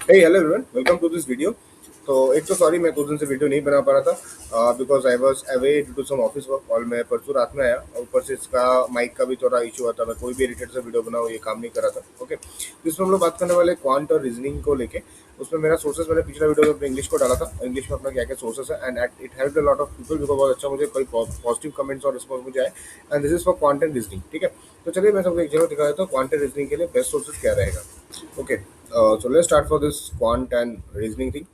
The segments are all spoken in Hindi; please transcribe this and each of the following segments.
Hey, hello everyone. Welcome to this video. तो एक तो सॉरी मैं कुछ दिन से वीडियो नहीं बना पा रहा था because I was away due to some office work और मैं परसों रात में आया और ऊपर से इसका माइक का भी थोड़ा इशू हुआ था। मैं कोई भी एडिटेड से वीडियो बनाऊँ ये काम नहीं कर रहा था। ओके, जिसमें हम लोग बात करने वाले क्वांट और रीजनिंग को लेके। उसमें मेरा सोर्सेस मैंने पिछला वीडियो में अपने इंग्लिश को डाला था, इंग्लिश में अपना क्या क्या सोर्सेस है and it help a lot of people because बहुत अच्छा मुझे कोई पॉजिटिव कमेंट्स और रिस्पॉन्स मुझे आए and this is for quant and reasoning. ठीक है, तो चलिए मैं सबको एक जगह दिखा देता हूँ क्वांट एंड रीजनिंग के लिए बेस्ट सोर्सेस क्या रहेगा। Okay, so let's start for this quant and reasoning thing.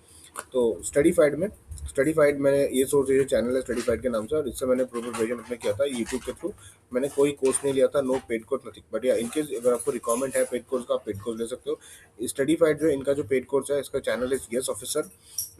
तो स्टडीफाइड मैंने ये सोर्स ये चैनल है स्टडीफाइड के नाम से, और इससे मैंने प्रिपरेशन अपने किया था यूट्यूब के थ्रू। मैंने कोई कोर्स नहीं लिया था, no paid course nothing, but yeah in case अगर आपको रिक्वायरमेंट है पेड कोर्स का, आप पेड कोर्स ले सकते हो। स्टडीफाइड जो इनका जो पेड कोर्स है, इसका चैनल है यस ऑफिसर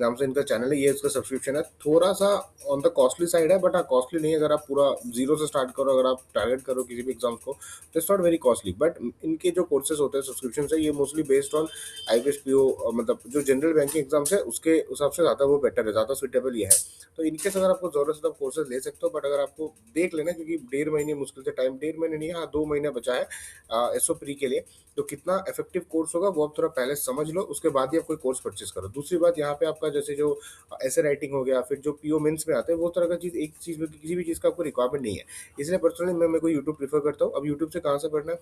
नाम से इनका चैनल है। ये इसका सब्सक्रिप्शन है, थोड़ा सा ऑन द कॉस्टली साइड है, बट हाँ कॉस्टली नहीं है। अगर आप पूरा जीरो से स्टार्ट करो, अगर आप टारगेट करो किसी भी एग्जाम को, तो it's not very costly. But इनके जो कोर्सेज होते हैं सब्सक्रिप्शन से, ये mostly based on IPS PO, मतलब जो जनरल बैंकिंग एग्जाम्स है उसके हिसाब से ज़्यादा वो बेटर है, ज़्यादा सुटेबल ये है। तो इनके अगर आपको जरूरत है तो आप कोर्सेज ले सकते हो, बट अगर आपको देख लेना, क्योंकि 1.5 महीने मुश्किल से टाइम, 1.5 महीने नहीं, हाँ 2 महीना बचा है एसओ प्री के लिए। तो कितना इफेक्टिव कोर्स होगा वो आप थोड़ा पहले समझ लो, उसके बाद ही आप कोई कोर्स परचेज करो। दूसरी बात यहाँ पे आपका जैसे जो ऐसे राइटिंग हो गया, फिर जो पीओ मेंस में आते हैं, वो तरह का चीज़, एक चीज़ में किसी भी चीज़ का आपको रिक्वायरमेंट नहीं है। इसलिए पर्सनली मैं मेरे को यूट्यूब प्रीफर करता हूँ। अब यूट्यूब से कहाँ से पढ़ना है,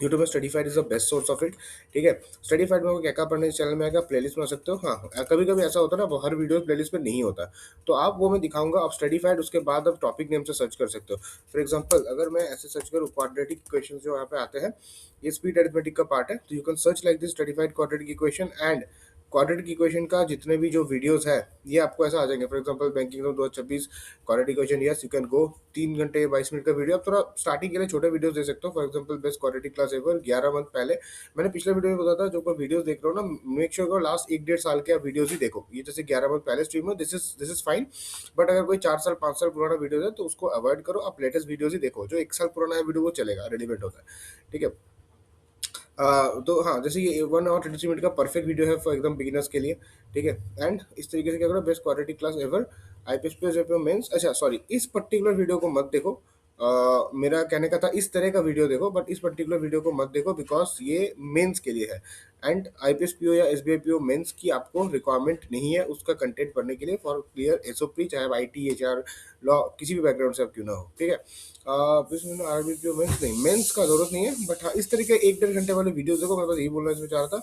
यूट्यूब में Studyfied is the best source of it. ठीक है, स्टडीफाइड में आपको क्या क्या पढ़ने इस चैनल में आएगा, प्लेलिस्ट में आ सकते हो। हाँ कभी कभी ऐसा होता है ना, वो हर वीडियो प्लेलिस्ट में नहीं होता, तो आप वो मैं दिखाऊंगा। आप स्टडीफाइड उसके बाद आप टॉपिक नेम से सर्च कर सकते हो। फॉर एग्जांपल अगर मैं ऐसे सर्च करूँ क्वाड्रेटिक इक्वेशन जो यहाँ पे आते हैं, ये स्पीड अरिथमेटिक का पार्ट है, तो you can search like this Studyfied quadratic equation and quadratic equation का जितने भी जो वीडियोस है ये आपको ऐसा आ जाएंगे। For example banking 2026 quadratic equation, yes you can go 3 घंटे 22 मिनट का वीडियो। आप थोड़ा स्टार्टिंग के लिए छोटे वीडियोस दे सकते हो। For example best quadratic class ever 11 month पहले, मैंने पिछले वीडियो में बताया था, जो कोई वीडियोस देख रहे हो ना, मेक श्योर करो लास्ट 1 1.5 साल के आप वीडियोस ही देखो। ये जैसे 11 मंथ पहले स्ट्रीम है, दिस इज फाइन। बट अगर कोई 4 साल 5 साल पुराना वीडियो है तो उसको अवॉइड करो, आप लेटेस्ट वीडियोस ही देखो। जो 1 साल पुराना है वीडियो वो चलेगा, रेलिवेंट होता है। ठीक है, तो हाँ जैसे ये 1 और 23 मिनट का परफेक्ट वीडियो है फॉर एकदम बिगिनर्स के लिए। ठीक है, एंड इस तरीके से क्या करो, best quality class ever IPS पे मेंस। अच्छा सॉरी, इस पर्टिकुलर वीडियो को मत देखो। मेरा कहने का था इस तरह का वीडियो देखो, बट इस पर्टिकुलर वीडियो को मत देखो बिकॉज ये मेंस के लिए है। एंड आईपीएस पीओ या एसबीआई पीओ मेंस की आपको रिक्वायरमेंट नहीं है उसका कंटेंट पढ़ने के लिए फॉर क्लियर एसओपी, चाहे आईटी एचआर लॉ किसी भी बैकग्राउंड से आप क्यों ना हो। ठीक है, आरबीपीओ मेंस नहीं, मेंस का जरूरत नहीं है, बट हाँ इस तरीके 1 1.5 घंटे वाले वीडियो देखो। मैं बस यही बोलना इसमें चाह रहा था।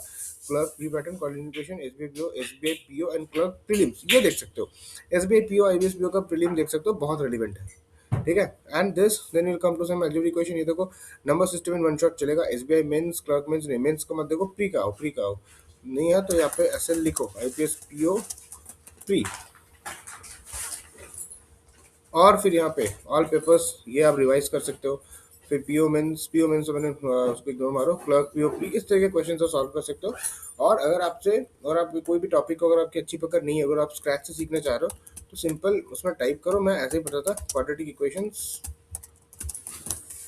Clerk pre pattern qualification SBI PO and clerk prelims, ये देख सकते हो। एसबीआई पीओ आईबीएस पीओ का प्रीलिम देख सकते हो, बहुत रिलेवेंट है। ठीक है, and this then will come to some algebra equation. ये देखो number system in one shot चलेगा। एसबीआई मेंस क्लर्क मेंस नहीं, मेंस का मत देखो, प्री का आओ, प्री का आओ। नहीं है तो यहाँ पे एसएल लिखो, आईपीएस पीओ प्री, और फिर यहाँ पे ऑल पेपर्स ये आप रिवाइज कर सकते हो। फिर पीओ मेंस तो मैंने उसको इग्नोर मारो, क्लर्क पीओ प्री, इस तरह के क्वेश्चन को सॉल्व कर सकते हो। और अगर आपसे, और आप कोई भी टॉपिक को अगर आपकी अच्छी पकड़ नहीं है, अगर आप स्क्रैच से सीखना चाह रहे हो, तो सिंपल उसमें टाइप करो, मैं ऐसे ही बताता, quadratic equations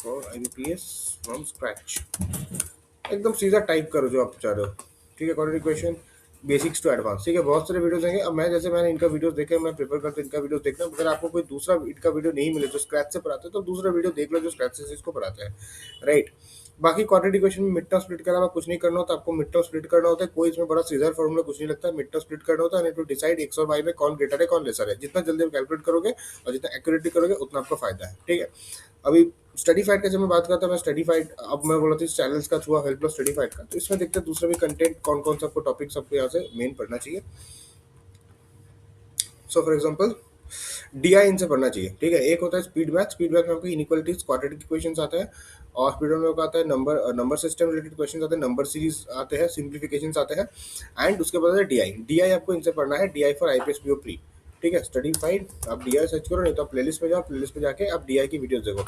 for IBPS from scratch, एकदम सीधा टाइप करो जो आप चाह रहे हो। ठीक है, quadratic equation basics to advance. ठीक है, बहुत सारे वीडियोस देंगे। अब मैं जैसे मैंने इनका वीडियोस देखे, मैं प्रेफर करता हूं इनका वीडियोस देखना। अगर आपको कोई दूसरा इनका वीडियो नहीं मिले जो स्क्रैच से पढ़ाते हैं, तो दूसरा वीडियो देख लो जो स्क्रैच से इसको पढ़ाते हैं। राइट, बाकी क्वाड्रेटिक इक्वेशन में मिड टर्म स्प्लिट के अलावा कुछ नहीं करना होता। आपको मिड टर्म स्प्लिट करना होता है, कोई इसमें बड़ा सीधा फॉर्मूला कुछ नहीं लगता। मिड टर्म स्प्लिट करना होता है टू डिसाइड एक्स और वाई में कौन ग्रेटर है कौन लेसर है। जितना जल्दी आप कैलकुलेट करोगे और जितना एक्यूरेटली करोगे उतना आपका फायदा है। ठीक है, अभी स्टडीफाइड का जब मैं बात करता हूँ, मैं स्टडीफाइड, अब मैं बोला था इस चैनल्स का थ्रू हेल्प लो स्टडीफाइड का, तो इसमें देखते हैं दूसरा भी कंटेंट कौन कौन सा आपको टॉपिक सबको यहाँ से मेन पढ़ना चाहिए। सो फॉर एग्जांपल डीआई इनसे पढ़ना चाहिए। ठीक है, एक होता है स्पीड मैथ, स्पीड मैथ में आपको इनइक्वालिटीज क्वाड्रेटिक इक्वेशंस आते हैं, और स्पीड में आपको आता है नंबर सिस्टम रिलेटेड क्वेश्चन आते हैं, नंबर सीरीज आते हैं, सिंप्लीफिकेशंस आते हैं। एंड उसके बाद डीआई, डीआई आपको इनसे पढ़ना है, DI for IPS PO pre. ठीक है, स्टडीफाइड आप डीआई सर्च करो, नहीं तो आप प्लेलिस्ट में जाओ, प्लेलिस्ट में जाके आप डीआई की वीडियोस देखो।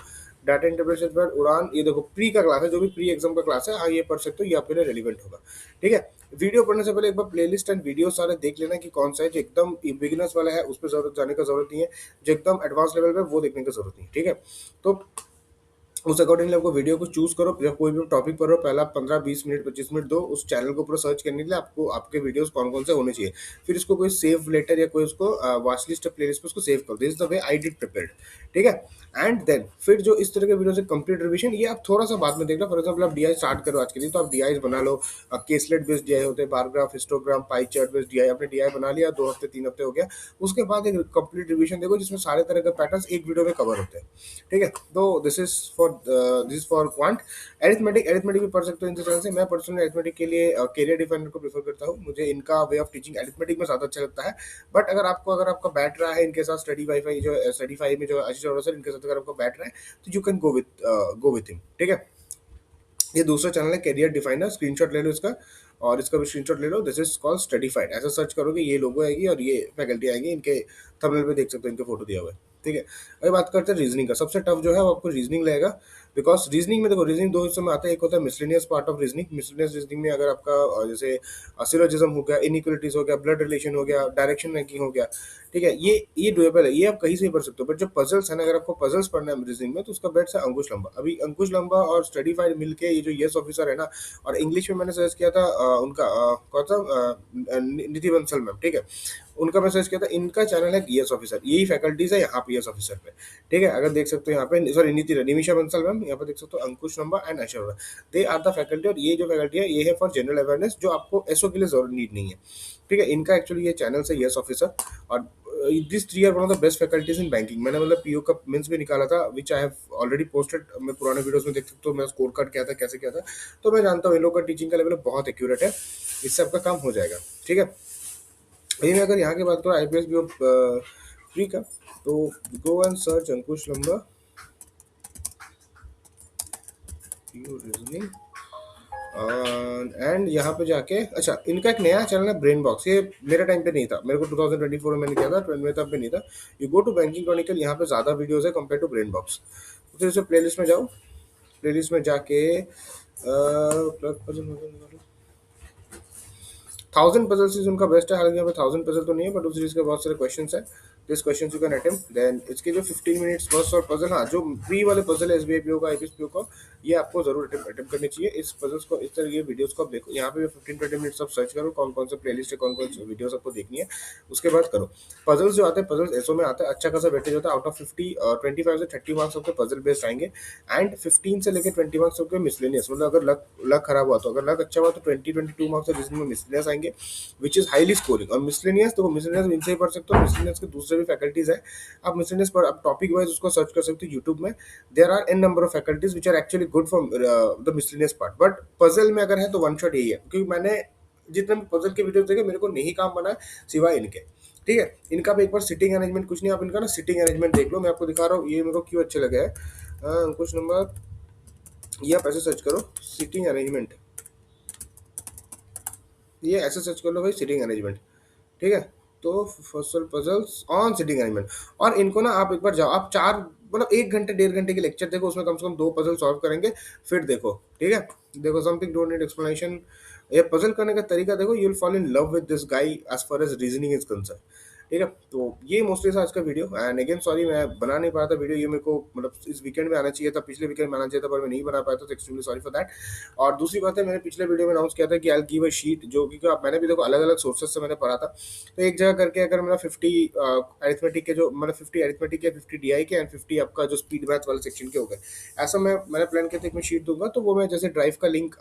डाटा इंटरप्रेशन पर उड़ान, ये देखो प्री का क्लास है, जो भी प्री एग्जाम का क्लास है, हाँ ये पढ़ सकते हो, ये आपके लिए रेलिवेंट होगा। ठीक है, वीडियो पढ़ने से पहले एक बार प्लेलिस्ट एंड वीडियो सारे देख लेना कि कौन सा है। जो एकदम बिगिनर्स वाला है उस पर जरूरत जाने का जरूरत नहीं है, जो एकदम एडवांस लेवल पे वो देखने की जरूरत नहीं है। ठीक है, तो उस अकॉर्डिंगली आपको वीडियो को चूज करो, जब कोई भी टॉपिक पर हो पहला 15-20 मिनट 25 मिनट दो उस चैनल को पूरा सर्च करने के लिए, आपको आपके वीडियोस कौन कौन से होने चाहिए, फिर इसको कोई सेव लेटर या कोई उसको वॉच लिस्ट प्लेलिस्ट पे उसको सेव करो। This is the way I did prepared, ठीक है। एंड देन फिर जो इस तरह के वीडियो से कंप्लीट रिवीजन, ये आप थोड़ा सा बाद में देखना। फॉर एग्जाम्पल आप डीआई स्टार्ट करो आज के लिए, तो आप डीआई बना लो। केसलेट बेस्ड डीआई होते हैं, bar graph, histogram, pie chart based DI, आपने डीआई बना लिया, 2 हफ्ते 3 हफ्ते हो गया। उसके बाद एक कंप्लीट रिवीजन देखो जिसमें सारे तरह के पैटर्न्स एक वीडियो में कवर होते हैं, ठीक है। तो this is for quant. Arithmetic, arithmetic भी पढ़ सकते हो इनके चैनल से। मैं पर्सनली एरिथमेटिक के लिए कैरियर डिफाइनर को प्रेफर करता हूँ, मुझे इनका वे ऑफ टीचिंग एरिथमेटिक में ज़्यादा अच्छा लगता है। बट अगर आपका बैठ रहा है इनके साथ, स्टडी वाईफाई जो स्टडी फाई में जो आशीष अरोड़ा सर, इनके साथ अगर आपका बैठ रहा है तो you can go with him, ठीक है। ये दूसरा चैनल है कैरियर डिफाइनर, स्क्रीनशॉट ले लो इसका, और इसका भी स्क्रीनशॉट ले लो। दिस इज कॉल्ड स्टडीफाइड, ऐसा सर्च करोगे ये लोगो आएगी और ये फैकल्टी आएंगे, इनके थंबनेल पे देख सकते हो, इनके फोटो दिया हुआ है, ठीक है। अगर बात करते हैं रीजनिंग का, सबसे टफ जो है वो आपको रीजनिंग लगेगा। बिकॉज रीजनिंग में देखो, रीजनिंग दो हिस्सों में आता है। एक होता है miscellaneous part of reasoning. Miscellaneous reasoning में अगर आपका जैसे सिलोजिज्म हो गया, इनइक्वलिटीज हो गया, ब्लड रिलेशन हो गया, डायरेक्शन रैंकिंग हो गया, ठीक है, ये डुएबल है, ये आप कहीं से भी पढ़ सकते हो। बट जो पजल्स है ना, अगर आपको पजल्स पढ़ना है रीजनिंग में, तो उसका बेस्ट है अंकुश लंबा। अभी अंकुश लंबा और स्टडी फाइल मिलके ये जो यस ऑफिसर है ना, और इंग्लिश में मैंने सजेस्ट किया था उनका कौन सा निधि बंसल मैम, ठीक है, उनका मैं सर्च किया था। इनका चैनल है ईएस ऑफिसर, यही फैकल्टीज है यहाँ पे ईएस ऑफिसर पे, ठीक है। अगर देख सकते हो यहाँ पे, सॉरी नीति निमिषा बंसल मैम, यहाँ पे देख सकते हो Ankush number and Aishwarya, they are the faculty. और ये जो फैकल्टी है ये है फॉर जनरल अवेयरनेस, जो आपको एसओ के लिए जरूर नीड नहीं है, ठीक है। इनका एक्चुअली ये चैनल से ईएस ऑफिसर, और this 3 are one of the best faculties in banking. मैंने मतलब पीओ का मेंस भी निकाला था, which I have already posted. मैं पुराने वीडियोस में देख सकते हो, मैं स्कोर कार्ड क्या था, कैसे क्या था। तो मैं जानता हूँ इन लोग का टीचिंग का लेवल बहुत एक्यूरेट है, इससे आपका काम हो जाएगा, ठीक है। वही मैं अगर यहाँ की बात करूँ आईपीएस भी फ्री का, तो गो एंड सर्च अंकुश लंबा रीजनिंग, एंड यहाँ पे जाके, अच्छा इनका एक नया चैनल है ब्रेन बॉक्स। ये मेरे टाइम पे नहीं था, मेरे को 2024 में मैंने किया था, 20 में तब पे नहीं था। You go to banking chronicle, यहाँ पे ज़्यादा वीडियोस है कंपेयर टू ब्रेन बॉक्स। फिर इसे प्लेलिस्ट में जाओ, प्लेलिस्ट में जाके 1000 पजल्स उनका बेस्ट है। हालांकि यहाँ पे 1000 पजल तो नहीं है, बट उस सीरीज के बहुत सारे क्वेश्चन है। This question you can attempt. Then इसके जो 15 मिनट्स बस और पजल, हाँ जो प्री वाले पजल है एसबीआई पीओ का, आईपीएस पीओ का, ये आपको जरूर अटेम्प्ट करनी चाहिए। इस पजल्स को, इस तरह के वीडियोस को आप देखो, यहाँ पे 15-20 मिनट्स आप सर्च करो कौन कौन से प्लेलिस्ट है, कौन कौन से वीडियोस आपको देखनी है, उसके बाद करो। पजल्स जो आते हैं, पजल्स एसओ में आता है, अच्छा खासा वेटेज होता है। आउट ऑफ 50 25 से 30 मार्क्स आपके पजल बेस्ड आएंगे, एंड 15 से लेकर 20 मार्क्स आपके मिसलेनियस। मतलब अगर लक लक खराब हुआ, तो अगर लक अच्छा हुआ तो 22 मार्क्स रीजनिंग में मिसलेनियस आएंगे, विच इज हाईली स्कोरिंग। और मिसलेनियस, तो मिसलेनियस इनसे ही पढ़ सकते हो, मिसलेनियस के दूसरे भी फैकल्टीज है, आप मिसलेनियस पर आप टॉपिक वाइज उसको सर्च कर सकते हो यूट्यूब में। There are N number of faculties which are actually good for the miscellaneous part. But puzzle में अगर है तो वन शॉट यही है, क्योंकि मैंने जितने पजल के वीडियो देखे, मेरे को नहीं काम बना है सिवाय इनके, ठीक है। इनका भी एक बार सिटिंग अरेंजमेंट, कुछ नहीं, आप इनका ना सिटिंग अरेंजमेंट देख लो, मैं आपको दिखा रहा हूँ ये मेरे को क्यों अच्छे लगे हैं। कुछ नंबर, ये आप ऐसे सर्च करो सिटिंग अरेंजमेंट, ये ऐसे सर्च कर लो भाई सिटिंग अरेंजमेंट, ठीक है। तो फसल पजल्स ऑन सिटिंग अरेंजमेंट, और इनको ना आप एक बार जाओ, आप 4 मतलब 1 घंटे 1.5 घंटे के लेक्चर देखो, उसमें कम से कम 2 पजल सॉल्व करेंगे, फिर देखो, ठीक है। देखो समथिंग डोंट नीड एक्सप्लेनेशन, ये पजल करने का तरीका देखो, you will fall in love with this guy as far as reasoning is concern, ठीक है। तो ये मोस्टली था आज का वीडियो। एंड अगेन सॉरी मैं बना नहीं पाया था वीडियो, ये मेरे को मतलब इस वीकेंड में आना चाहिए था, पिछले वीकेंड में आना चाहिए था, पर मैं नहीं बना पाया था, तो एक्सट्रीमली सॉरी फॉर दैट। और दूसरी बात है, मैंने पिछले वीडियो में अनाउंस किया था कि आई गिव अ शीट, जो कि मैंने भी देखो अलग अलग सोर्सेज से मैंने पढ़ा था, तो एक जगह करके अगर मेरा 50 अरिथमेटिक के जो मतलब 50 अरिथमेटिक के, 50 डीआई के, एंड 50 आपका जो स्पीड मैथ वाले सेक्शन के हो गए, ऐसा मैंने प्लान किया था कि मैं शीट दूंगा, तो वो मैं जैसे ड्राइव का लिंक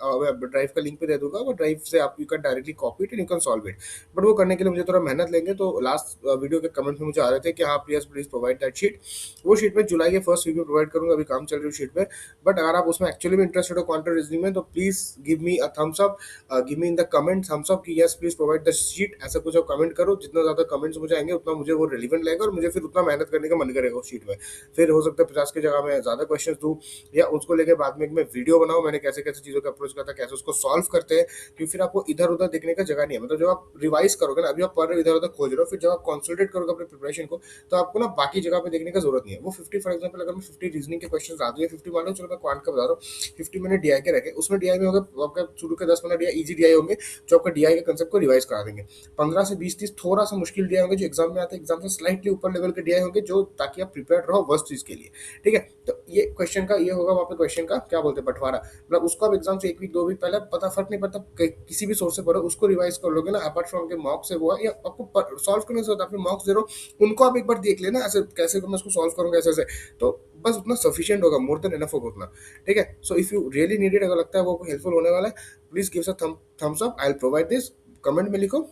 पे दे दूंगा, वो ड्राइव से आप you can directly copy it and you can solve it. But वो करने के लिए मुझे थोड़ा मेहनत लेंगे, तो लास्ट वीडियो के कमेंट में मुझे आ रहे थे कि हाँ प्लीज प्रोवाइड दैट शीट। वो शीट में जुलाई के फर्स्ट वीक में प्रोवाइड करूंगा, अभी काम चल रही है शीट पे। बट अगर आप उसमें एक्चुअली में इंटरेस्टेड हो क्वांटम रीजनिंग में, तो please give me a thumbs up, give me in the comment thumbs up कि yes please provide the sheet, ऐसा कुछ आप कमेंट करो। जितना ज्यादा कमेंट्स मुझे आएंगे उतना मुझे वो रिलेवेंट लगेगा, और मुझे फिर उतना मेहनत करने का मन करेगा उस शीट में। फिर हो सकता है 50 की जगह मैं ज्यादा क्वेश्चन दूं, या उसको लेकर बाद में मैं वीडियो बनाऊं, मैंने कैसे कैसे चीजों का अप्रोच करता, कैसे उसको सॉल्व करते हैं, क्योंकि फिर आपको इधर उधर देखने का जगह नहीं है। मतलब जब आप रिवाइज करोगे ना, अभी आप पढ़ रहे हो इधर उधर खोज रहे हो, फिर जब आप कंसोलिडेट करोगे अपने प्रिपरेशन को, तो आपको ना बाकी जगह पे देखने का जरूरत नहीं है। वो 50 फॉर एग्जांपल अगर मैं 50 रीजनिंग के क्वेश्चन आ गए, 50 मान लो, चलो मैं क्वांट का बता रहा हूँ, 50 मैंने डीआई के रखे, उसमें डीआई में होगा आपका शुरू के 10-15 डीआई इजी डीआई होंगे जो आपका डीआई के कंसेप्ट को रिवाइज करा देंगे। 15 से 20-30 थोड़ा सा मुश्किल डीआई होंगे जो एग्जाम में आते हैं, एग्जाम से स्लाइटली ऊपर लेवल के डीआई होंगे जो ताकि आप प्रिपेयर रहो वर्स्ट चीज के लिए। ठीक है, तो ये क्वेश्चन का ये होगा वहाँ पे, क्वेश्चन का क्या बोलते हैं, बंटवारा, मतलब उसको आप एग्जाम से 1 वीक 2 वीक पहले पता फर्क नहीं पड़ता किसी भी सोर्स से पढ़ो, उसको रिवाइज कर लोगे ना, अपार्ट फ्रॉम के मॉक्स है वो है, या आपको सॉल्व करने से होता है, अपने मॉक्स दे रहो, उनको आप एक बार देख लेना ऐसे कैसे मैं उसको सॉल्व करूंगा ऐसे ऐसे, तो बस उतना सफिशिएंट होगा, मोर देन एनफ होगा उतना। ठीक है, so if you really need it, अगर लगता है वो हेल्पफुल होने वाला है, please give a thumbs up, I will provide this, comment में लिखो,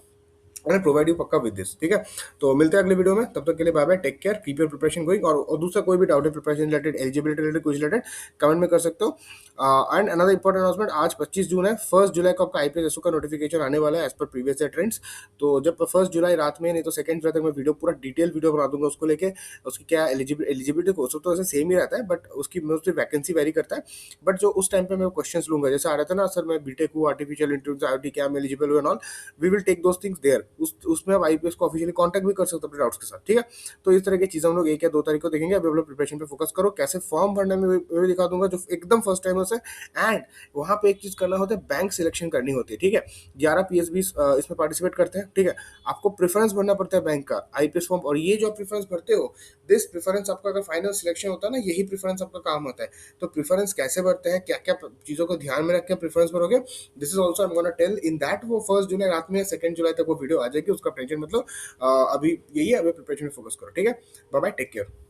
आई प्रोवाइड यू पक्का विद दिस। ठीक है, तो मिलते हैं अगले वीडियो में, तब तक के लिए bye bye, take care, keep your preparation going, और दूसरा कोई भी डाउट है प्रिपरेशन रिलेटेड, एलिजिबिलिटी रिलेटेड, कुछ रिलेटेड, कमेंट में कर सकते हो। एंड अनदर इंपॉर्टेंट अनाउंसमेंट, आज 25 जून है, 1 जुलाई को आपका आईपीएस एसओ का नोटिफिकेशन आने वाला है as per previous year trends. तो जब 1 जुलाई रात में, नहीं तो 2 जुलाई तक मैं वीडियो पूरा डिटेल वीडियो बना दूंगा उसको लेके, उसकी क्या एलिजिबिलिटी कोर्स तो ऐसे सेम ही रहता है, बट उसकी मोस्टली वैकेंसी वेरी करता है, बट जो उस टाइम पे मैं क्वेश्चन लूंगा, जैसे आ रहा था ना सर मैं बीटेक हूँ, आर्टिफिशियल इंटेलिजेंस आईओटी क्या मैं एलिजिबल हूँ and all, we will take those things there, उसमें आप आईपीएस को ऑफिशियली कांटेक्ट भी कर सकते हो अपने डाउट्स के साथ। ठीक है, तो इस तरह की चीजें हम लोग 1 या 2 तारीख को देखेंगे। अभी हम लोग प्रिपरेशन पे फोकस करो, कैसे फॉर्म भरने में भी दिखा दूंगा जो एकदम फर्स्ट टाइमर्स है। एंड वहां पे एक चीज करना होता है, बैंक सिलेक्शन करनी होती है। ठीक है, 11 पीएसबी इसमें पार्टिसिपेट करते हैं। ठीक है, आपको प्रेफरेंस भरना पड़ता है बैंक का आईपीएस फॉर्म, और ये जो आप प्रेफरेंस भरते हो, दिस प्रेफरेंस आपका अगर फाइनल सिलेक्शन होता है ना, यही प्रेफरेंस आपका काम होता है। तो प्रेफरेंस कैसे भरते हैं, क्या क्या चीजों को ध्यान में रख के प्रेफरेंस भरोगे, this is also I am gonna tell in that. वो 1 जुलाई रात में, 2 जुलाई तक वो वीडियो आ जाएगी, उसका टेंशन मतलब अभी यही है, अभी प्रिपरेशन में फोकस करो। ठीक है, बाय बाय, टेक केयर।